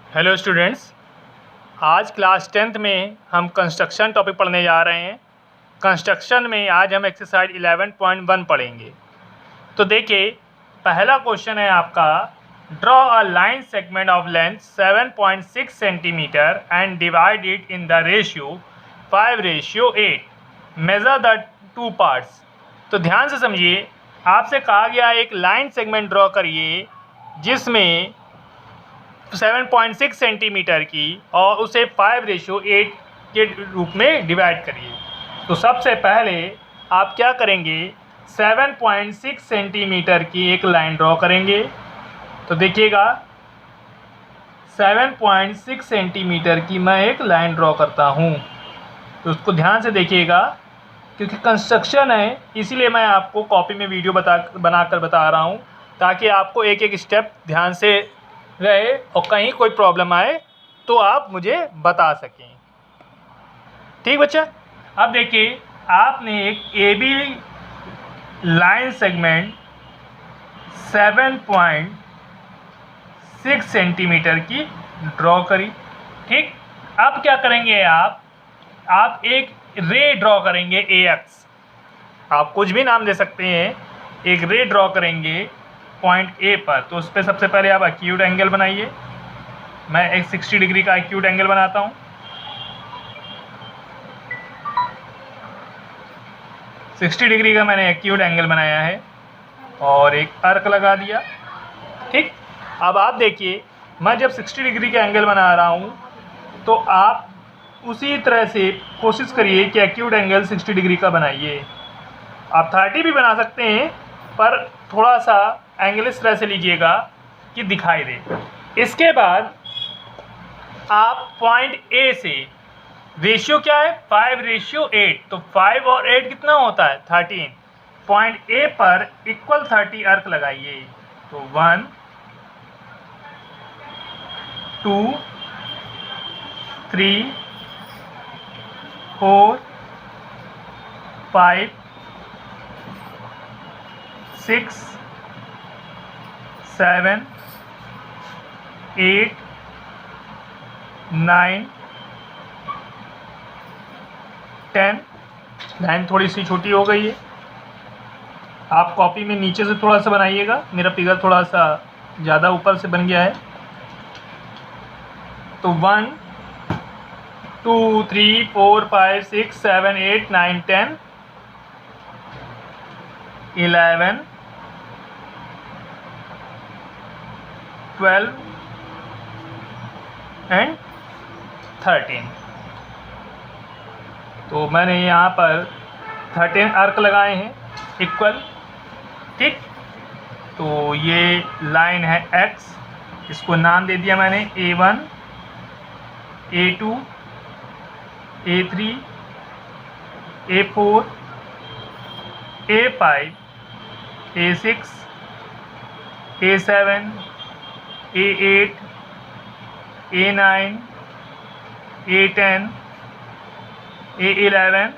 Hello students, आज class 10th में हम कंस्ट्रक्शन टॉपिक पढ़ने जा रहे हैं। कंस्ट्रक्शन में आज हम एक्सरसाइज 11.1 पढ़ेंगे। तो देखिए, पहला क्वेश्चन है आपका, draw a line segment of length 7.6 centimetre and divide it in the ratio 5:8। Measure the two parts. तो ध्यान से समझिए, आपसे कहा गया एक लाइन सेगमेंट ड्रॉ करिए जिसमें 7.6 सेंटीमीटर की और उसे 5:8 के रूप में डिवाइड करिए। तो सबसे पहले आप क्या करेंगे, 7.6 सेंटीमीटर की एक लाइन ड्रॉ करेंगे। तो देखिएगा, 7.6 सेंटीमीटर की मैं एक लाइन ड्रॉ करता हूँ। तो उसको ध्यान से देखिएगा, क्योंकि कंस्ट्रक्शन है इसीलिए मैं आपको कॉपी में वीडियो बनाकर बता रहा हूँ, ताकि आपको एक एक स्टेप ध्यान से रहे और कहीं कोई प्रॉब्लम आए तो आप मुझे बता सकें। ठीक बच्चा। अब देखिए, आपने एक AB लाइन सेगमेंट 7.6 सेंटीमीटर की ड्रॉ करी। ठीक, अब क्या करेंगे, आप एक रे ड्रॉ करेंगे AX। आप कुछ भी नाम दे सकते हैं। एक रे ड्रॉ करेंगे पॉइंट A पर। तो उस पर सबसे पहले आप एक्यूट एंगल बनाइए। मैं एक 60 डिग्री का एक्यूट एंगल बनाता हूँ। 60 डिग्री का मैंने एक्यूट एंगल बनाया है और एक अर्क लगा दिया। ठीक, अब आप देखिए, मैं जब 60 डिग्री का एंगल बना रहा हूँ तो आप उसी तरह से कोशिश करिए कि एक्यूट एंगल 60 डिग्री का बनाइए। आप 30 भी बना सकते हैं, पर थोड़ा सा एंगल इस तरह से लीजिएगा कि दिखाई दे। इसके बाद आप पॉइंट A से, रेशियो क्या है, 5:8। तो 5 और 8 कितना होता है, 13। पॉइंट A पर इक्वल 30 अर्क लगाइए। तो 1 2 3 4 5 6 7 8 9 10। लाइन थोड़ी सी छोटी हो गई है। आप कॉपी में नीचे से थोड़ा सा बनाइएगा, मेरा फिगर थोड़ा सा ज़्यादा ऊपर से बन गया है। तो 1 2 3 4 5 6 7 8 9 10 11 12 एंड 13। तो मैंने यहाँ पर 13 अर्क लगाए हैं इक्वल। ठीक, तो ये लाइन है X, इसको नाम दे दिया मैंने A1 A2 A3 A4 A5 A6 A7 A8 A9 A10 A11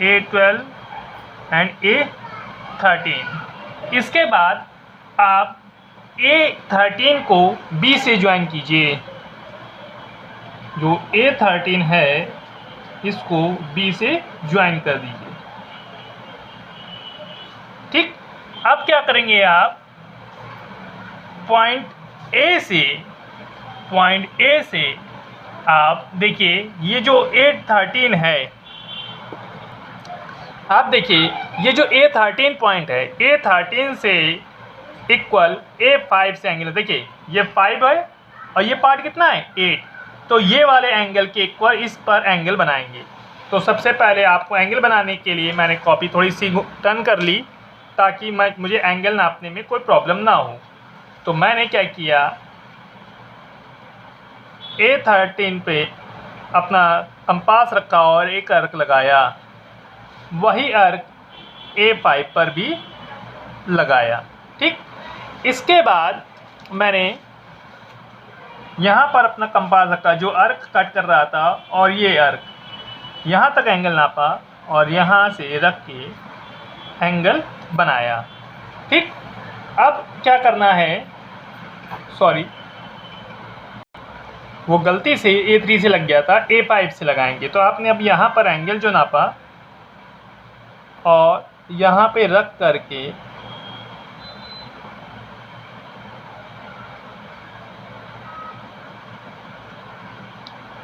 A12 and A13। इसके बाद आप A13 को B से ज्वाइन कीजिए। जो A13 है इसको B से ज्वाइन कर दीजिए। ठीक, अब क्या करेंगे, आप पॉइंट A से आप देखिए, ये जो A13 है, आप देखिए ये जो A13 पॉइंट है, A13 से इक्वल A5 से एंगल, देखिए ये 5 है और ये पार्ट कितना है, 8। तो ये वाले एंगल के इक्वल इस पर एंगल बनाएंगे। तो सबसे पहले आपको एंगल बनाने के लिए मैंने कॉपी थोड़ी सी टर्न कर ली, ताकि मुझे एंगल नापने में कोई प्रॉब्लम ना हो। तो मैंने क्या किया, A13 पे अपना कंपास रखा और एक अर्क लगाया। वही अर्क A5 पर भी लगाया। ठीक, इसके बाद मैंने यहाँ पर अपना कंपास रखा, जो अर्क कट कर रहा था, और ये अर्क यहाँ तक एंगल नापा और यहाँ से रख के एंगल बनाया। ठीक, अब क्या करना है, सॉरी, वो गलती से A3 से लग गया था, A5 से लगाएंगे। तो आपने अब यहाँ पर एंगल जो नापा और यहाँ पे रख करके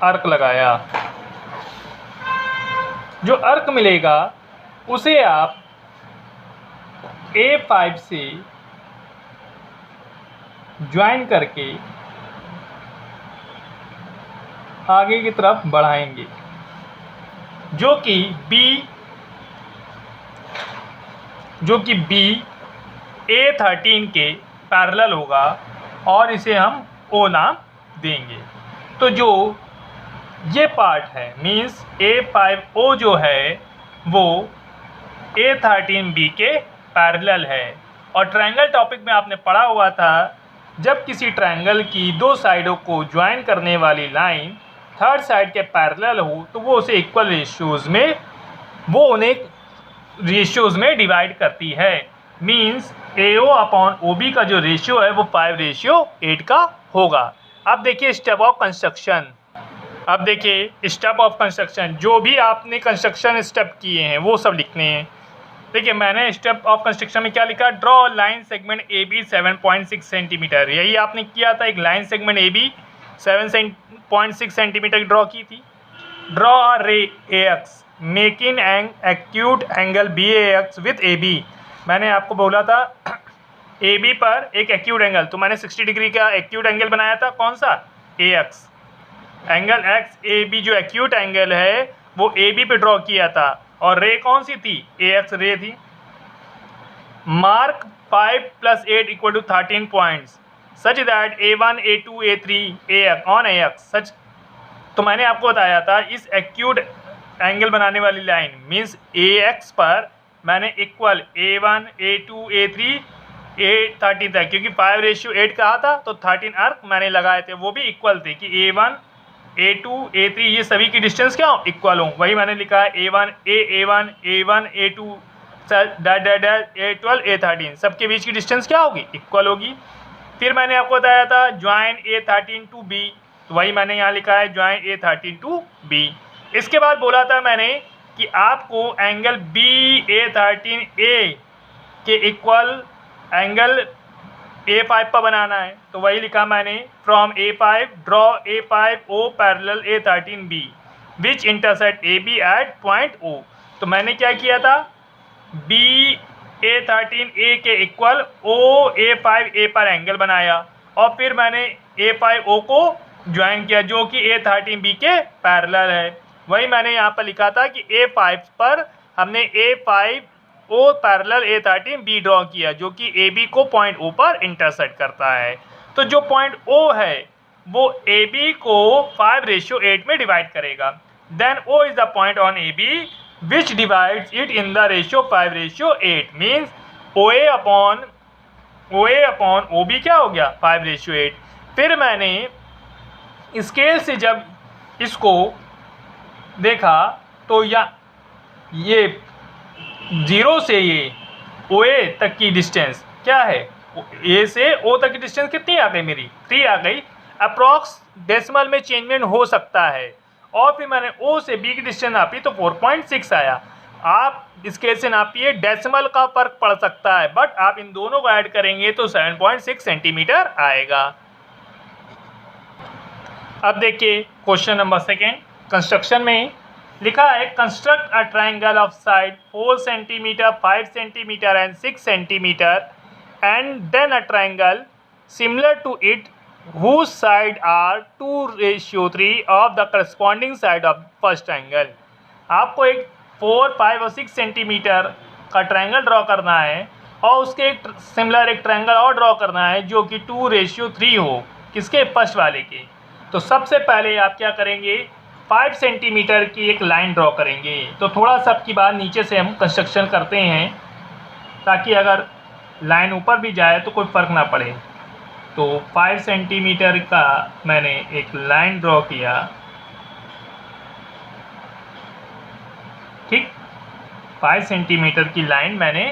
आर्क लगाया। जो आर्क मिलेगा उसे आप A5 से ज्वाइन करके आगे की तरफ बढ़ाएंगे, जो कि B A13 के पैरेलल होगा और इसे हम O नाम देंगे। तो जो ये पार्ट है मीन्स A5O जो है वो A13B के पैरेलल है। और ट्रायंगल टॉपिक में आपने पढ़ा हुआ था, जब किसी ट्रायंगल की दो साइडों को ज्वाइन करने वाली लाइन थर्ड साइड के पैरेलल हो तो वो उसे इक्वल रेशियोज़ में डिवाइड करती है। मीन्स AO अपॉन OB का जो रेशियो है वो 5:8 का होगा। अब देखिए स्टेप ऑफ कंस्ट्रक्शन। जो भी आपने कंस्ट्रक्शन स्टेप किए हैं वो सब लिखने हैं। देखिए मैंने स्टेप ऑफ कंस्ट्रक्शन में क्या लिखा, draw line segment AB 7.6 centimetre. यही आपने किया था, एक line segment AB 7.6 centimetre draw की थी। ड्रॉ अ रे AX making Ang acute angle BAX with AB। मैंने आपको बोला था AB पर एक एक्यूट एंगल, तो मैंने 60 डिग्री का एक्यूट एंगल बनाया था। कौन सा? AX। एंगल XAB जो एक्यूट एंगल है वो AB पे ड्रॉ किया था और रे कौन सी थी? AX रे थी। Mark 5 + 8 = 13 points such that A1 A2 A3 AX on AX सच। तो मैंने आपको बताया था इस एक्यूट एंगल बनाने वाली लाइन मीन्स AX पर मैंने equal A1 A2 A3 A13 था, क्योंकि 5:8 कहा था तो 13 आर्क मैंने लगाए थे, वो भी इक्वल थे कि A1 A2 A3 ये सभी की डिस्टेंस क्या हो? इक्वल हो। वही मैंने लिखा है A1 A1 A2 A12 A13 सबके बीच की डिस्टेंस क्या होगी? इक्वल होगी। फिर मैंने आपको बताया था ज्वाइन A13 to B, तो वही मैंने यहाँ लिखा है ज्वाइन A13 to B। इसके बाद बोला था मैंने कि आपको एंगल BA13A के इक्वल एंगल A5 पर बनाना है, तो वही लिखा मैंने from A5 draw A5O parallel A13B which intersect AB at point O। तो मैंने क्या किया था, BA13A के इक्वल OA5A पर एंगल बनाया और फिर मैंने A5O को ज्वाइन किया जो कि A13B के पैरेलल है। वही मैंने यहाँ पर लिखा था कि A5 पर हमने A5O पैरेलल A13B ड्रॉ किया जो कि AB को पॉइंट O पर इंटरसेक्ट करता है। तो जो पॉइंट O है वो AB को 5:8 में डिवाइड करेगा। Then O is the point on AB which divides it in the ratio 5:8 means OA upon OB क्या हो गया? 5:8। फिर मैंने स्केल से जब इसको देखा तो ये 0 से ये OA तक की डिस्टेंस क्या है? A से O तक की डिस्टेंस कितनी आ गई मेरी? 3 आ गई। अप्रॉक्स डेसिमल में चेंजमेंट हो सकता है। और फिर मैंने O से B की डिस्टेंस नापी तो 4.6 आया। आप स्केल से नापिए, डेसिमल का फर्क पड़ सकता है बट आप इन दोनों को ऐड करेंगे तो 7.6 सेंटीमीटर आएगा। अब देखिए क्वेश्चन नंबर 2 कंस्ट्रक्शन में लिखा है construct a triangle of side 4 centimetre 5 centimetre and 6 centimetre and then a triangle similar to it whose side are 2:3 of the corresponding side of first triangle। आपको एक 4, 5 और 6 सेंटीमीटर का ट्राइंगल ड्रॉ करना है और उसके एक सिमिलर एक ट्राइंगल और ड्रॉ करना है जो कि 2:3 हो, किसके? फर्स्ट वाले के। तो सबसे पहले आप क्या करेंगे, 5 सेंटीमीटर की एक लाइन ड्रॉ करेंगे। तो थोड़ा सा की बात नीचे से हम कंस्ट्रक्शन करते हैं ताकि अगर लाइन ऊपर भी जाए तो कोई फ़र्क ना पड़े। तो 5 सेंटीमीटर का मैंने एक लाइन ड्रॉ किया, ठीक। 5 सेंटीमीटर की लाइन मैंने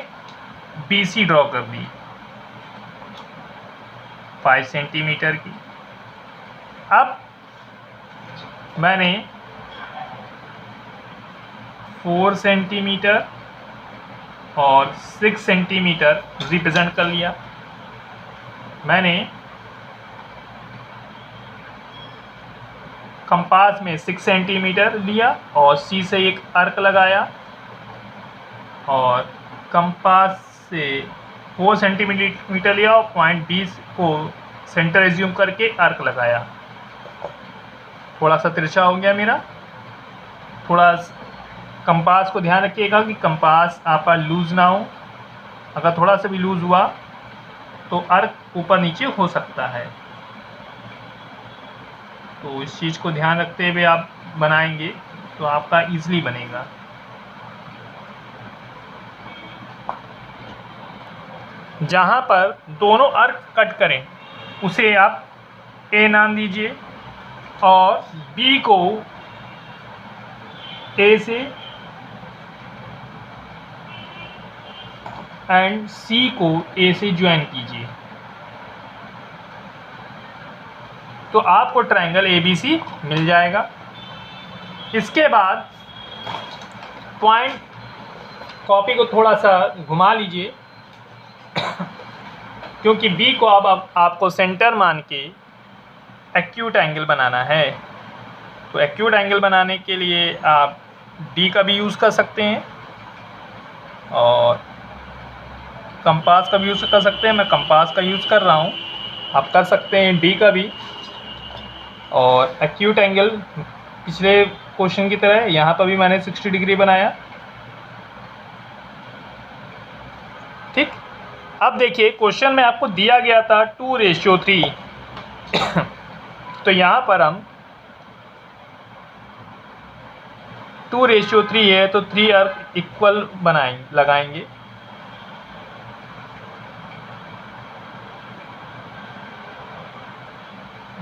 BC ड्रॉ कर दी, 5 सेंटीमीटर की। अब मैंने 4 सेंटीमीटर और 6 सेंटीमीटर रिप्रेजेंट कर लिया। मैंने कंपास में 6 सेंटीमीटर लिया और सी से एक आर्क लगाया और कंपास से 4 सेंटीमीटर लिया और पॉइंट बी को सेंटर एज्यूम करके आर्क लगाया। थोड़ा सा तिरछा हो गया मेरा। थोड़ा कंपास को ध्यान रखिएगा कि कंपास आपका लूज़ ना हो। अगर थोड़ा सा भी लूज़ हुआ तो आर्क ऊपर नीचे हो सकता है। तो इस चीज़ को ध्यान रखते हुए आप बनाएंगे तो आपका ईजिली बनेगा। जहाँ पर दोनों आर्क कट करें उसे आप ए नाम दीजिए और बी को ए से एंड सी को ए से ज्वाइन कीजिए तो आपको ट्रायंगल ABC मिल जाएगा। इसके बाद पॉइंट कॉपी को थोड़ा सा घुमा लीजिए क्योंकि B को अब आपको सेंटर मान के एक्यूट एंगल बनाना है। तो एक्यूट एंगल बनाने के लिए आप D का भी यूज़ कर सकते हैं और कंपास का भी यूज़ कर सकते हैं। मैं कंपास का यूज़ कर रहा हूँ, आप कर सकते हैं D का भी। और एक्यूट एंगल पिछले क्वेश्चन की तरह यहाँ पर भी मैंने 60 डिग्री बनाया। ठीक, अब देखिए क्वेश्चन में आपको दिया गया था 2:3 तो यहाँ पर हम 2:3 है तो 3 आर्क इक्वल लगाएंगे।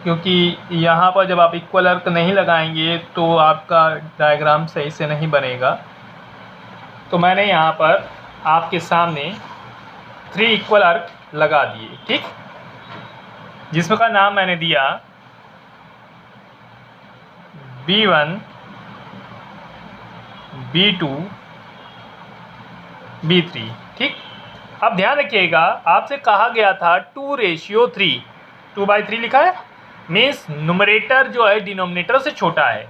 क्योंकि यहाँ पर जब आप इक्वल आर्क नहीं लगाएंगे तो आपका डायग्राम सही से नहीं बनेगा। तो मैंने यहाँ पर आपके सामने 3 इक्वल आर्क लगा दिए। ठीक, जिसमें का नाम मैंने दिया B1, B2, B3। ठीक, अब ध्यान रखिएगा आपसे कहा गया था 2:3, 2/3 लिखा है, मीन्स नुमरेटर जो है डिनोमिनेटर से छोटा है।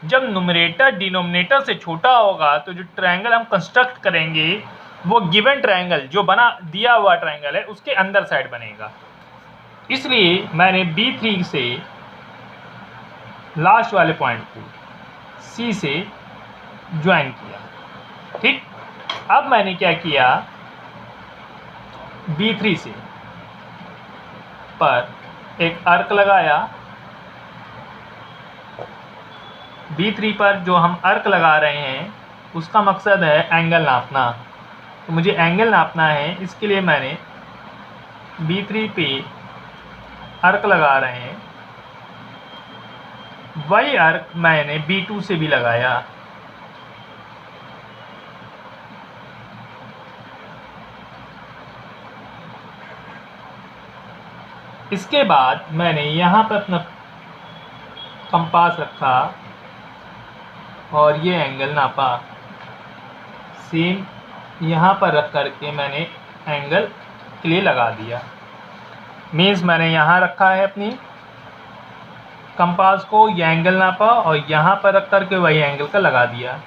जब नुमरेटर डिनोमिनेटर से छोटा होगा तो जो ट्रायंगल हम कंस्ट्रक्ट करेंगे वो गिवन ट्रायंगल जो बना दिया हुआ ट्रायंगल है उसके अंदर साइड बनेगा। इसलिए मैंने B3 से लास्ट वाले पॉइंट को C से ज्वाइन किया। ठीक, अब मैंने क्या किया, B3 से पर एक आर्क लगाया। B3 पर जो हम आर्क लगा रहे हैं उसका मकसद है एंगल नापना। तो मुझे एंगल नापना है, इसके लिए मैंने B3 पे आर्क लगा रहे हैं। वही आर्क मैंने B2 से भी लगाया। इसके बाद मैंने यहाँ पर अपना कंपास रखा और ये एंगल नापा। सेम यहाँ पर रख करके मैंने एंगल के लिए लगा दिया। मीन्स मैंने यहाँ रखा है अपनी कंपास को, ये एंगल नापा और यहाँ पर रख करके वही एंगल का लगा दिया।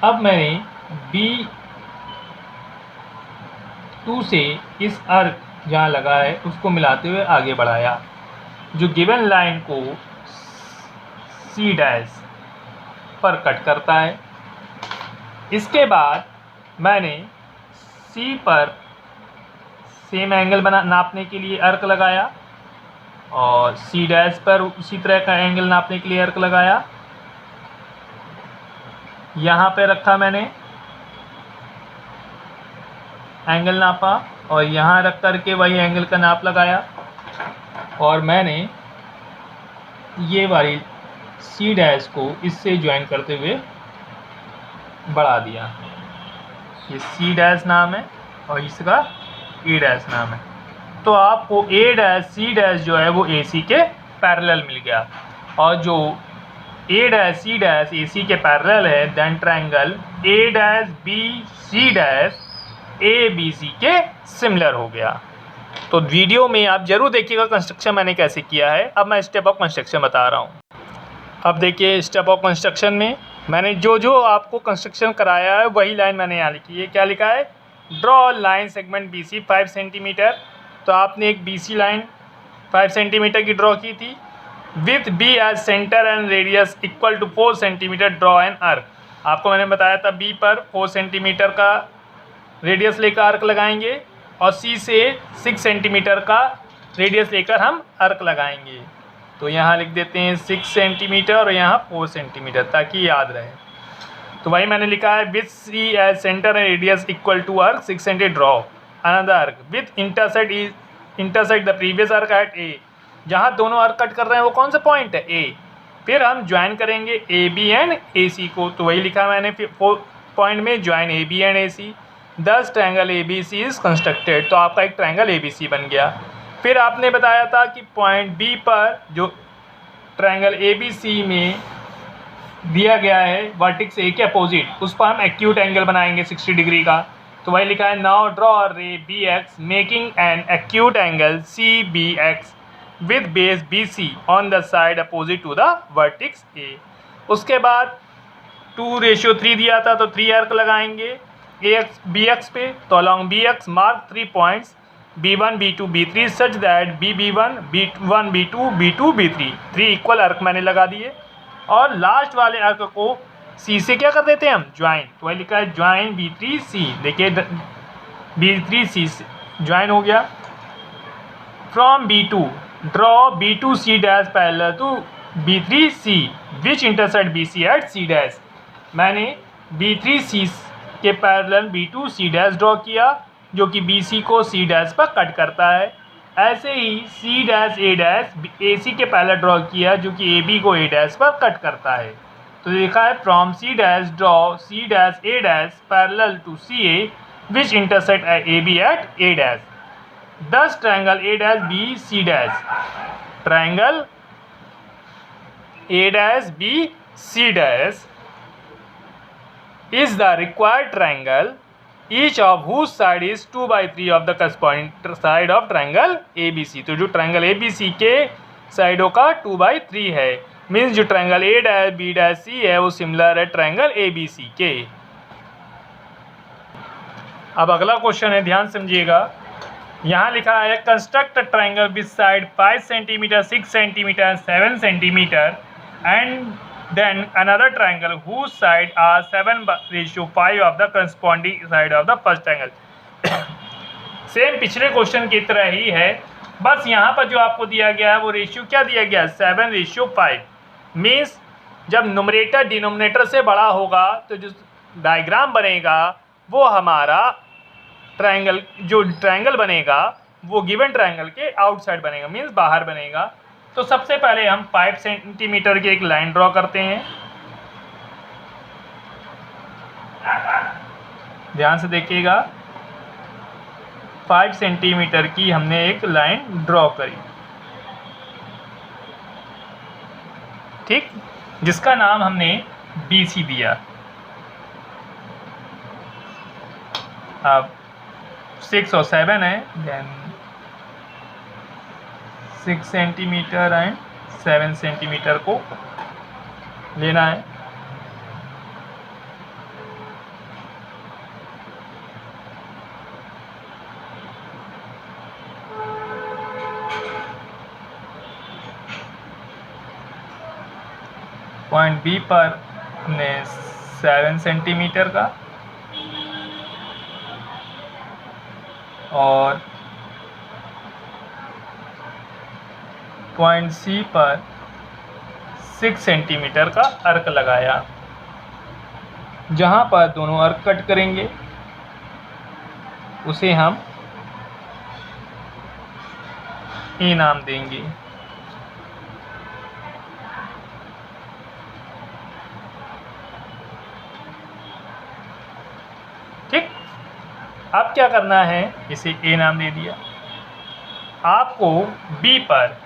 अब मैंने B2 से इस आर्क जहाँ लगा है उसको मिलाते हुए आगे बढ़ाया, जो गिवन लाइन को C' पर कट करता है। इसके बाद मैंने C पर सेम एंगल नापने के लिए आर्क लगाया और C' पर उसी तरह का एंगल नापने के लिए आर्क लगाया। यहाँ पे रखा मैंने एंगल नापा और यहाँ रख करके वही एंगल का नाप लगाया और मैंने ये वाली C' को इससे ज्वाइन करते हुए बढ़ा दिया। ये C' नाम है और इसका A' नाम है। तो आपको A' C' जो है वो AC के पैरेलल मिल गया और जो ए डैश सी डैश ए सी के पैरेलल है, then triangle A dash B C dash A B C के सिमिलर हो गया। तो वीडियो में आप जरूर देखिएगा कंस्ट्रक्शन मैंने कैसे किया है। अब मैं स्टेप ऑफ कंस्ट्रक्शन बता रहा हूँ। अब देखिए स्टेप ऑफ कंस्ट्रक्शन में मैंने जो आपको कंस्ट्रक्शन कराया है वही लाइन मैंने यहाँ लिखी है। क्या लिखा है? Draw line segment B C 5 centimetre. तो आपने एक बी सी लाइन 5 सेंटीमीटर की ड्रॉ की थी। With B as centre and radius equal to 4 centimetre draw an arc. आपको मैंने बताया था बी पर 4 सेंटीमीटर का रेडियस लेकर आर्क लगाएंगे और सी से 6 सेंटीमीटर का रेडियस लेकर हम आर्क लगाएंगे। तो यहाँ लिख देते हैं 6 सेंटीमीटर और यहाँ 4 सेंटीमीटर ताकि याद रहे। तो वही मैंने लिखा है with C as centre and radius equal to arc 6 centimetre draw another arc with intersect the previous arc at A. जहाँ दोनों आर्क कट कर रहे हैं वो कौन सा पॉइंट है? ए। फिर हम ज्वाइन करेंगे ए बी एंड ए सी को। तो वही लिखा मैंने पॉइंट में join A B and A C. Thus triangle A B C is constructed. तो आपका एक ट्रायंगल ए बी सी बन गया। फिर आपने बताया था कि पॉइंट बी पर जो ट्रायंगल ए बी सी में दिया गया है वर्टेक्स ए के अपोजिट, उस पर हम एक्यूट एंगल बनाएंगे 60 डिग्री का। तो वही लिखा है now draw ray B X making an acute angle C B X with base B C on the side opposite to the vertex A. उसके बाद 2:3 दिया था तो 3 आर्क लगाएंगे बी एक्स पे। तो along B X mark 3 points B1, B2, B3 such that B1, B1, B2, B2, B3 3 equal arc मैंने लगा दिए। और लास्ट वाले आर्क को C से क्या कर देते हैं हम? ज्वाइन। तो वही लिखा है ज्वाइन B3C। देखिए B3C ज्वाइन हो गया। From B2 draw B2C dash parallel to B3C which intersect BC at C dash. मैंने B3C के पैरेलल B2C डैश ड्रॉ किया जो कि BC को C डैश पर कट करता है। ऐसे ही C dash A dash AC के पैरेलल ड्रॉ किया जो कि AB को A डैश पर कट करता है। तो लिखा है from C dash draw C dash A dash parallel to CA which intersect AB at A dash. Thus triangle A dash B C dash triangle A dash B C dash is the required triangle each of whose side is 2/3 of the corresponding side of triangle ABC। तो जो triangle ABC के साइडों का 2/3 है, means जो triangle A dash B dash C है वो similar है ट्रायंगल ABC के। अब अगला क्वेश्चन है, ध्यान समझिएगा। यहाँ लिखा है construct triangle with side 5 centimetre 6 centimetre 7 centimetre and then another triangle whose side are 7:5 of the corresponding side of the first triangle। Same पिछले क्वेश्चन की तरह ही है, बस यहाँ पर जो आपको दिया गया है वो रेशियो क्या दिया गया है? 7:5। मीन्स जब न्यूमरेटर डिनोमिनेटर से बड़ा होगा तो जो डायग्राम बनेगा वो हमारा ट्रायंगल, जो ट्रायंगल बनेगा वो गिवन ट्रायंगल के आउटसाइड बनेगा, मीन्स बाहर बनेगा। तो सबसे पहले हम 5 सेंटीमीटर की एक लाइन ड्रॉ करते हैं। ध्यान से देखिएगा, 5 सेंटीमीटर की हमने एक लाइन ड्रॉ करी, ठीक, जिसका नाम हमने BC दिया। अब 6 और 7 है, देन 6 सेंटीमीटर एंड 7 सेंटीमीटर को लेना है। पॉइंट बी पर हमने 7 सेंटीमीटर का और पॉइंट सी पर 6 सेंटीमीटर का आर्क लगाया। जहाँ पर दोनों आर्क कट करेंगे उसे हम ए नाम देंगे। ठीक, अब क्या करना है, इसे ए नाम दे दिया। आपको बी पर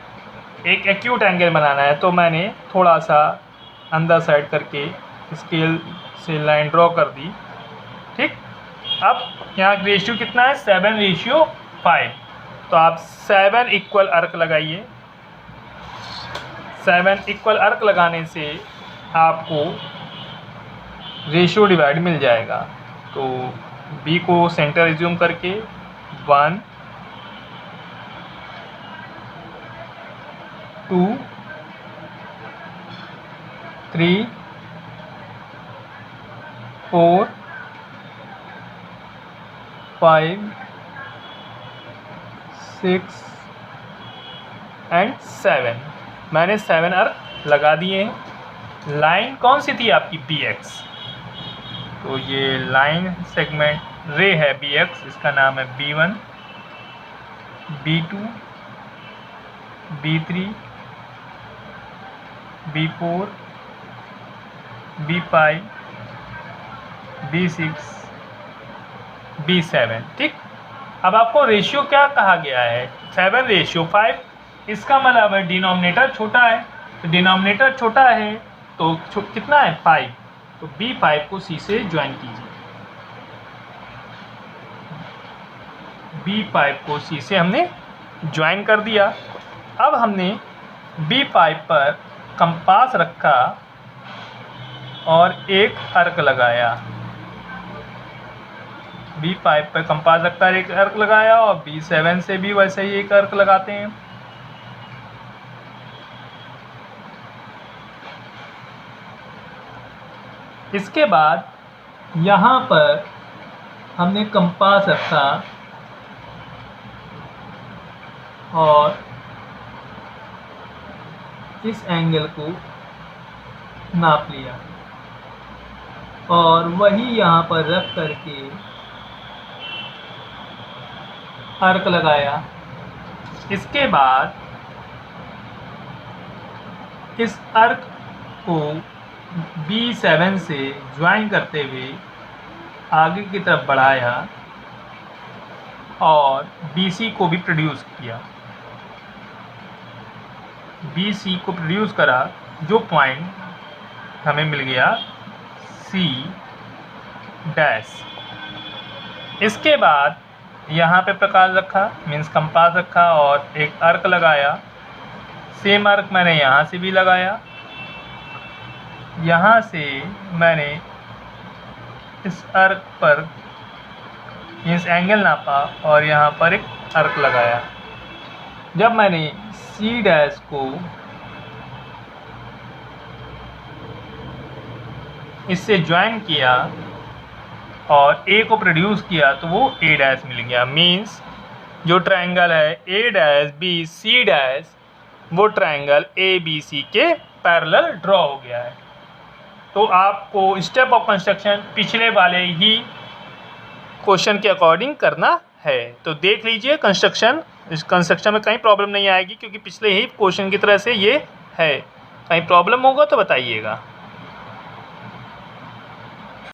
एक एक्यूट एंगल बनाना है, तो मैंने थोड़ा सा अंदर साइड करके स्केल से लाइन ड्रॉ कर दी। ठीक, अब यहाँ रेशियो कितना है 7:5। तो आप 7 इक्वल अर्क लगाइए। 7 इक्वल अर्क लगाने से आपको रेशियो डिवाइड मिल जाएगा। तो बी को सेंटर एज्यूम करके 1 2 3 4 5 6 एंड 7। मैंने 7 अर्क लगा दिए हैं। लाइन कौन सी थी आपकी BX, तो ये लाइन सेगमेंट रे है BX, इसका नाम है B1 B2 B3 B4 B5 B6 B7। ठीक, अब आपको रेशियो क्या कहा गया है 7:5। इसका मतलब है डिनोमिनेटर छोटा है, तो डिनोमिनेटर छोटा है तो कितना है 5, तो B5 को C से ज्वाइन कीजिए। B5 को C से हमने ज्वाइन कर दिया। अब हमने B5 पर कंपास रखा और एक अर्क लगाया। B5 पर कंपास रखता है, एक अर्क लगाया, और B7 से भी वैसे ही एक अर्क लगाते हैं। इसके बाद यहाँ पर हमने कंपास रखा और इस एंगल को नाप लिया और वही यहाँ पर रख करके अर्क लगाया। इसके बाद इस अर्क को B7 से ज्वाइन करते हुए आगे की तरफ बढ़ाया और BC को भी प्रोड्यूस किया। BC को प्रोड्यूस करा, जो पॉइंट हमें मिल गया C डैश। इसके बाद यहाँ पे प्रकाश रखा, मीन्स कंपास रखा और एक अर्क लगाया। सेम अर्क मैंने यहाँ से भी लगाया। यहाँ से मैंने इस अर्क पर मीन्स एंगल नापा और यहाँ पर एक अर्क लगाया। जब मैंने C डैश को इससे ज्वाइन किया और A को प्रोड्यूस किया तो वो A डैश मिल गया। मीन्स जो ट्रायंगल है A dash B C dash, वो ट्रायंगल ABC के पैरेलल ड्रॉ हो गया है। तो आपको स्टेप ऑफ कंस्ट्रक्शन पिछले वाले ही क्वेश्चन के अकॉर्डिंग करना है। तो देख लीजिए कंस्ट्रक्शन, इस कंस्ट्रक्शन में कहीं प्रॉब्लम नहीं आएगी क्योंकि पिछले ही क्वेश्चन की तरह से ये है। कहीं प्रॉब्लम होगा तो बताइएगा।